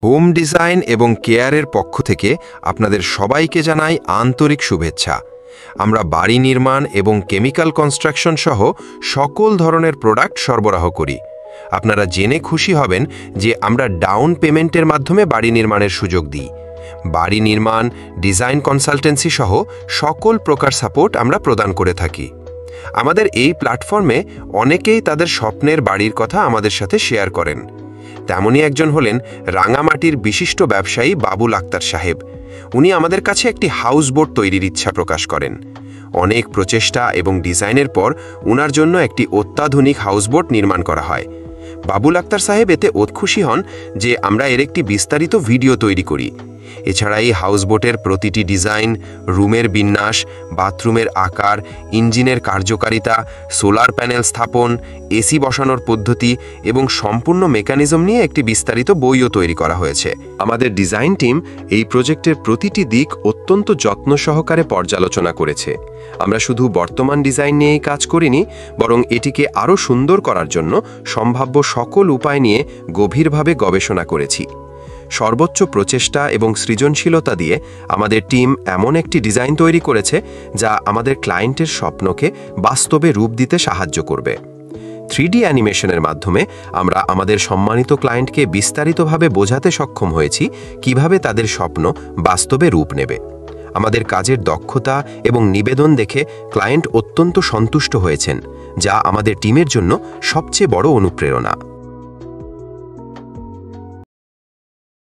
Home design এবং কেয়ারের পক্ষ থেকে আপনাদের সবাইকে জানাই আন্তরিক শুভেচ্ছা। আমরা বাড়ি নির্মাণ এবং কেমিক্যাল কনস্ট্রাকশন সহ সকল ধরনের প্রোডাক্ট সরবরাহ করি। আপনারা জেনে খুশি হবেন যে আমরা ডাউন পেমেন্টের মাধ্যমে বাড়ি নির্মাণের সুযোগ দিই। বাড়ি নির্মাণ, ডিজাইন কনসালটেন্সি সহ সকল প্রকার সাপোর্ট আমরা প্রদান করে থাকি। আমাদের এই প্ল্যাটফর্মে অনেকেই তাদের স্বপ্নের বাড়ির কথা আমাদের সাথে শেয়ার করেন। তেমনই একজন হলেন রাঙামাটির বিশিষ্ট ব্যবসায়ী বাবুল আক্তার সাহেব। উনি আমাদের কাছে একটি হাউসবোট তৈরির ইচ্ছা প্রকাশ করেন। অনেক প্রচেষ্টা এবং ডিজাইনের পর উনার জন্য একটি অত্যাধুনিক হাউসবোট নির্মাণ করা হয়। বাবুল আক্তার সাহেব এতে খুশি হন যে আমরা এর একটি বিস্তারিত ভিডিও তৈরি করি। এছাড়া এই হাউসবোটের প্রতিটি ডিজাইন, রুমের বিন্যাস, বাথরুমের আকার, ইঞ্জিনের কার্যকারিতা, সোলার প্যানেল স্থাপন, এসি বসানোর পদ্ধতি এবং সম্পূর্ণ মেকানিজম নিয়ে একটি বিস্তারিত বইও তৈরি করা হয়েছে। আমাদের ডিজাইন টিম এই প্রজেক্টের প্রতিটি দিক অত্যন্ত যত্ন সহকারে পর্যালোচনা করেছে। আমরা শুধু বর্তমান ডিজাইন নিয়েই কাজ করিনি, বরং এটিকে আরও সুন্দর করার জন্য সম্ভাব্য সকল উপায় নিয়ে গভীরভাবে গবেষণা করেছি। সর্বোচ্চ প্রচেষ্টা এবং সৃজনশীলতা দিয়ে আমাদের টিম এমন একটি ডিজাইন তৈরি করেছে যা আমাদের ক্লায়েন্টের স্বপ্নকে বাস্তবে রূপ দিতে সাহায্য করবে। 3D অ্যানিমেশনের মাধ্যমে আমরা আমাদের সম্মানিত ক্লায়েন্টকে বিস্তারিতভাবে বোঝাতে সক্ষম হয়েছি কিভাবে তাদের স্বপ্ন বাস্তবে রূপ নেবে। আমাদের কাজের দক্ষতা এবং নিবেদন দেখে ক্লায়েন্ট অত্যন্ত সন্তুষ্ট হয়েছেন, যা আমাদের টিমের জন্য সবচেয়ে বড় অনুপ্রেরণা।